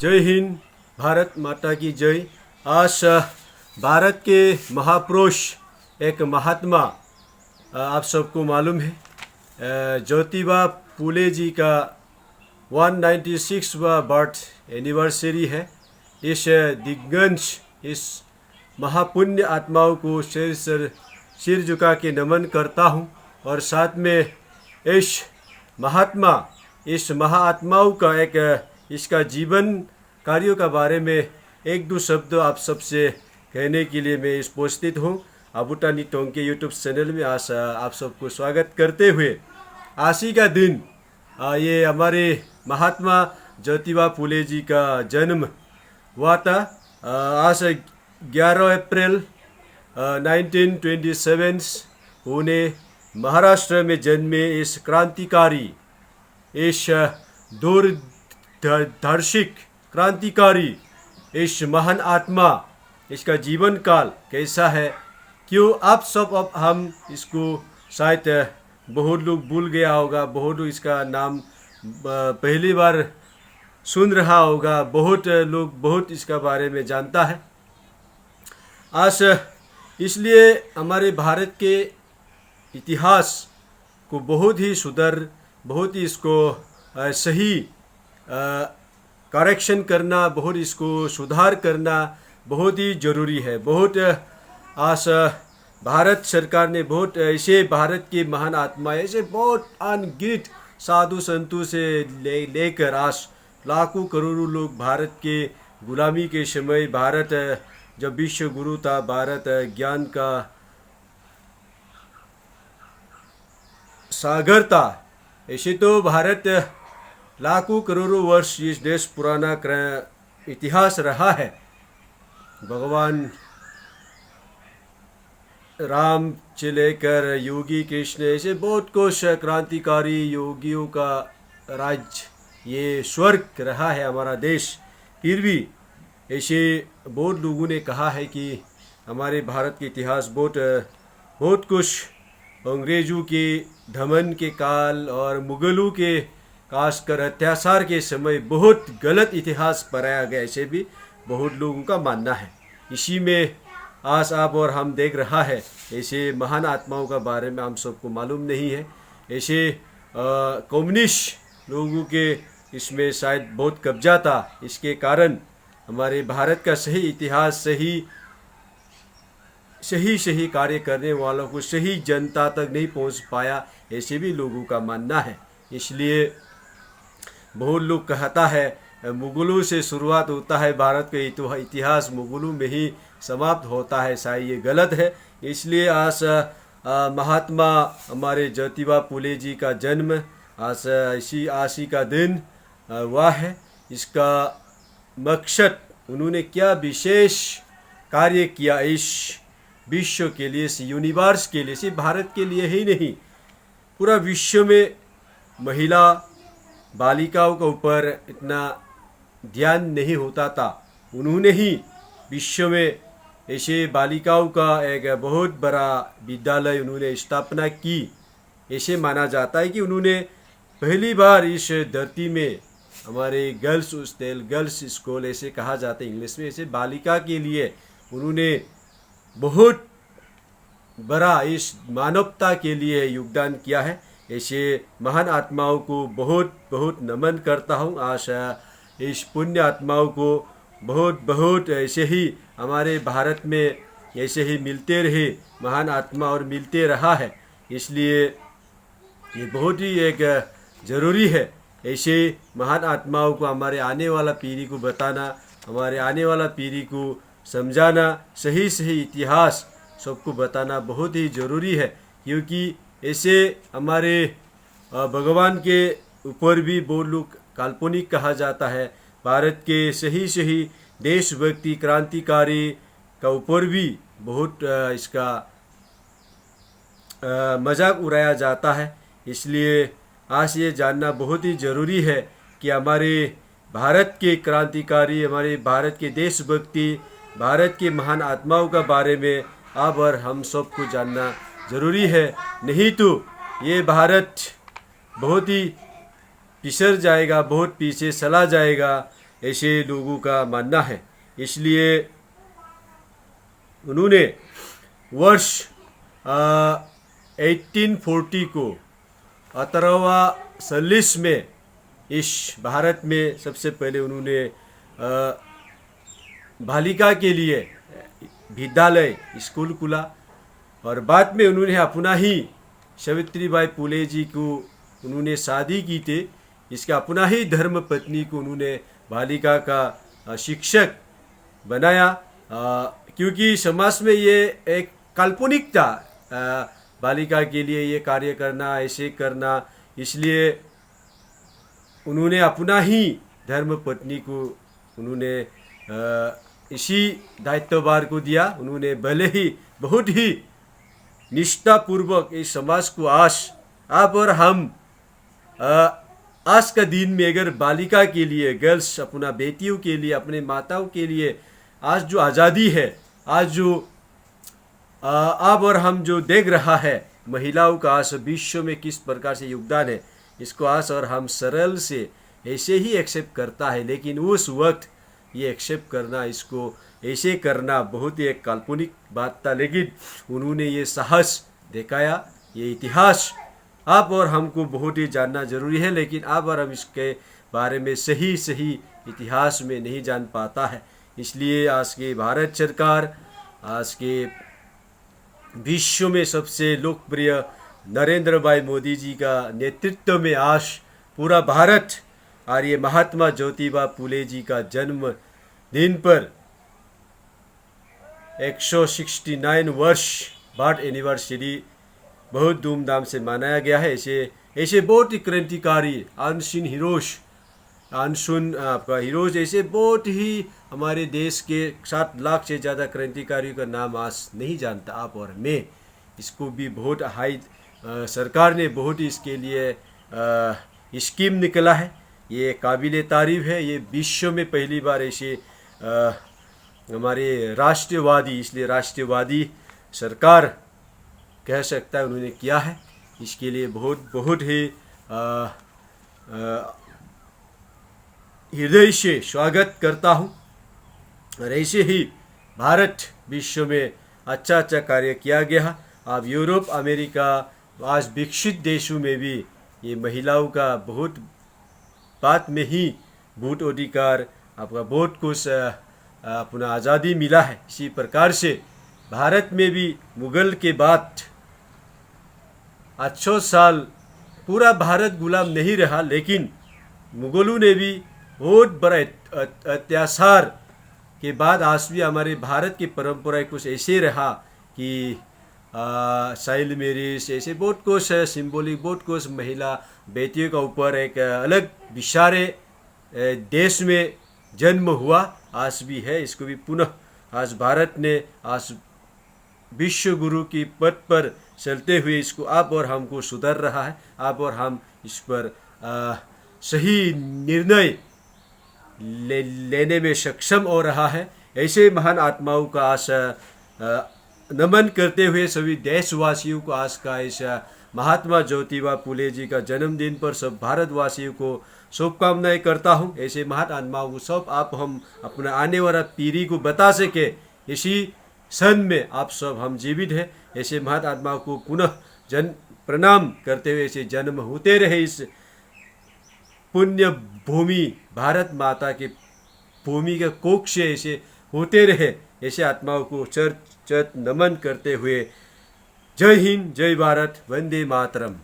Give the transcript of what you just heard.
जय हिंद, भारत माता की जय। आज भारत के महापुरुष एक महात्मा आप सबको मालूम है, ज्योतिबा फूले जी का 196वां बर्थ एनिवर्सरी है। इस दिग्गज, इस महापुण्य आत्माओं को सिर झुका के नमन करता हूँ। और साथ में इस महाआत्माओं का इसका जीवन कार्यों का बारे में एक दो शब्द आप सबसे कहने के लिए मैं इस उपस्थित हूँ। अबूटानी टोंग के यूट्यूब चैनल में आज आप सबको स्वागत करते हुए, आज ही का दिन ये हमारे महात्मा ज्योतिबा फूले जी का जन्म हुआ था। आज 11 अप्रैल 1927 उन्हें महाराष्ट्र में जन्मे इस क्रांतिकारी, इस दूरदर्शिक क्रांतिकारी, इस महान आत्मा, इसका जीवन काल कैसा है, क्यों आप सब अब हम इसको शायद बहुत लोग भूल गया होगा, बहुत लोग इसका नाम पहली बार सुन रहा होगा, बहुत लोग बहुत इसका बारे में जानता है। आज इसलिए हमारे भारत के इतिहास को बहुत ही बहुत ही इसको सही करेक्शन करना, बहुत इसको सुधार करना बहुत ही ज़रूरी है। बहुत आज भारत सरकार ने बहुत ऐसे भारत के महान आत्मा, ऐसे बहुत अनगिनत साधु संतों से लेकर आज लाखों करोड़ों लोग भारत के गुलामी के समय, भारत जब विश्व गुरु था, भारत ज्ञान का सागर था, ऐसे तो भारत लाखों करोड़ों वर्ष इस देश पुराना इतिहास रहा है। भगवान राम से लेकर योगी कृष्ण, ऐसे बहुत कुछ क्रांतिकारी योगियों का राज्य, ये स्वर्ग रहा है हमारा देश। फिर भी ऐसे बहुत लोगों ने कहा है कि हमारे भारत के इतिहास बहुत कुछ अंग्रेजों के दमन के काल और मुगलों के खासकर अत्याचार के समय बहुत गलत इतिहास पढ़ाया गया, ऐसे भी बहुत लोगों का मानना है। इसी में आज आप और हम देख रहा है, ऐसे महान आत्माओं का बारे में हम सबको मालूम नहीं है। ऐसे कम्युनिस्ट लोगों के इसमें शायद बहुत कब्जा था, इसके कारण हमारे भारत का सही इतिहास, सही कार्य करने वालों को सही जनता तक नहीं पहुंच पाया, ऐसे भी लोगों का मानना है। इसलिए बहुत लोग कहता है मुगलों से शुरुआत होता है, भारत का इतिहास मुगलों में ही समाप्त होता है, शायद ये गलत है। इसलिए आज महात्मा हमारे ज्योतिबा फूले जी का जन्म आज इसी का दिन हुआ है। इसका मकसद, उन्होंने क्या विशेष कार्य किया इस विश्व के लिए, इस यूनिवर्स के लिए, सिर्फ भारत के लिए ही नहीं, पूरा विश्व में महिला बालिकाओं के ऊपर इतना ध्यान नहीं होता था। उन्होंने ही विश्व में ऐसे बालिकाओं का एक बहुत बड़ा विद्यालय उन्होंने स्थापना की। ऐसे माना जाता है कि उन्होंने पहली बार इस धरती में हमारे गर्ल्स स्कूल ऐसे कहा जाता है इंग्लिश में, ऐसे बालिका के लिए उन्होंने बहुत बड़ा इस मानवता के लिए योगदान किया है। ऐसे महान आत्माओं को बहुत नमन करता हूँ। आशा इस पुण्य आत्माओं को बहुत ऐसे ही हमारे भारत में ऐसे ही मिलते रहे महान आत्मा, और मिलते रहा है। इसलिए ये बहुत ही एक ज़रूरी है, ऐसे महान आत्माओं को हमारे आने वाला पीढ़ी को बताना, हमारे आने वाला पीढ़ी को समझाना, सही इतिहास सबको बताना बहुत ही ज़रूरी है। क्योंकि ऐसे हमारे भगवान के ऊपर भी बहुत लोग काल्पनिक कहा जाता है, भारत के सही देशभक्ति क्रांतिकारी का ऊपर भी बहुत इसका मजाक उड़ाया जाता है। इसलिए आज ये जानना बहुत ही ज़रूरी है कि हमारे भारत के क्रांतिकारी, हमारे भारत के देशभक्ति, भारत के महान आत्माओं का बारे में अब और हम सबको जानना ज़रूरी है। नहीं तो ये भारत बहुत ही पिछड़ जाएगा, बहुत पीछे चला जाएगा। ऐसे लोगों का मानना है। इसलिए उन्होंने वर्ष 1840 को 1840 में इस भारत में सबसे पहले उन्होंने बालिका के लिए विद्यालय स्कूल खुला, और बाद में उन्होंने अपना ही सावित्रीबाई फुले जी को उन्होंने शादी की थी। इसका अपना ही धर्म पत्नी को उन्होंने बालिका का शिक्षक बनाया, क्योंकि समाज में ये एक काल्पनिक था बालिका के लिए ये कार्य करना, ऐसे करना। इसलिए उन्होंने अपना ही धर्म पत्नी को उन्होंने इसी दायित्वभार को दिया। उन्होंने भले ही बहुत ही निष्ठापूर्वक इस समाज को आप और हम आज का दिन में अगर बालिका के लिए, गर्ल्स, अपना बेटियों के लिए, अपने माताओं के लिए आज जो आज़ादी है, आज जो आप और हम जो देख रहा है महिलाओं का आज विश्व में किस प्रकार से योगदान है, इसको आज और हम सरल से ऐसे ही एक्सेप्ट करता है। लेकिन उस वक्त ये एक्सेप्ट करना, इसको ऐसे करना बहुत ही एक काल्पनिक बात था। लेकिन उन्होंने ये साहस दिखाया। ये इतिहास आप और हमको बहुत ही जानना जरूरी है, लेकिन आप और हम इसके बारे में सही इतिहास में नहीं जान पाता है। इसलिए आज के भारत सरकार, आज के विश्व में सबसे लोकप्रिय नरेंद्र भाई मोदी जी का नेतृत्व में आज पूरा भारत और ये महात्मा ज्योतिबा फुले जी का जन्म दिन पर 169 वर्ष बर्थ एनिवर्सरी बहुत धूमधाम से मनाया गया है। ऐसे बहुत ही क्रांतिकारी अनसुन आपका हीरोज, ऐसे बहुत ही हमारे देश के 7 लाख से ज़्यादा क्रांतिकारियों का नाम आज नहीं जानता आप और मैं। इसको भी बहुत हाई सरकार ने बहुत ही इसके लिए स्कीम निकला है। ये काबिले तारीफ है। ये विश्व में पहली बार ऐसे हमारे राष्ट्रवादी, इसलिए राष्ट्रवादी सरकार कह सकता है उन्होंने किया है। इसके लिए बहुत ही हृदय से स्वागत करता हूँ। और ऐसे ही भारत विश्व में अच्छा कार्य किया गया। अब यूरोप, अमेरिका, आज विकसित देशों में भी ये महिलाओं का बहुत बात में ही वोट अधिकार, आपका वोट को अपना आज़ादी मिला है। इसी प्रकार से भारत में भी मुगल के बाद 800 साल पूरा भारत गुलाम नहीं रहा, लेकिन मुगलों ने भी बहुत बड़ा अत्याचार के बाद आज भी हमारे भारत की परंपरा कुछ ऐसे रहा कि चाइल्ड मैरिज, ऐसे बहुत कुछ सिंबॉलिक, बहुत कुछ महिला बेटियों का ऊपर एक अलग विचारे देश में जन्म हुआ, आज भी है। इसको भी पुनः आज भारत ने आज विश्व गुरु की पद पर चलते हुए इसको आप और हमको सुधर रहा है। आप और हम इस पर सही निर्णय लेने में सक्षम हो रहा है। ऐसे महान आत्माओं का आज नमन करते हुए सभी देशवासियों को आज का इस महात्मा ज्योतिबा फुले जी का जन्मदिन पर सब भारतवासियों को शुभकामनाएं करता हूँ। ऐसे महान आत्माओं को सब आप हम अपना आने वाला पीढ़ी को बता सके, इसी सन में आप सब हम जीवित हैं। ऐसे महान आत्माओं को पुनः प्रणाम करते हुए ऐसे जन्म होते रहे इस पुण्य भूमि भारत माता के भूमि के कोख से ऐसे होते रहे। ऐसे आत्माओं को चर्च नमन करते हुए जय हिंद, जय भारत, वंदे मातरम।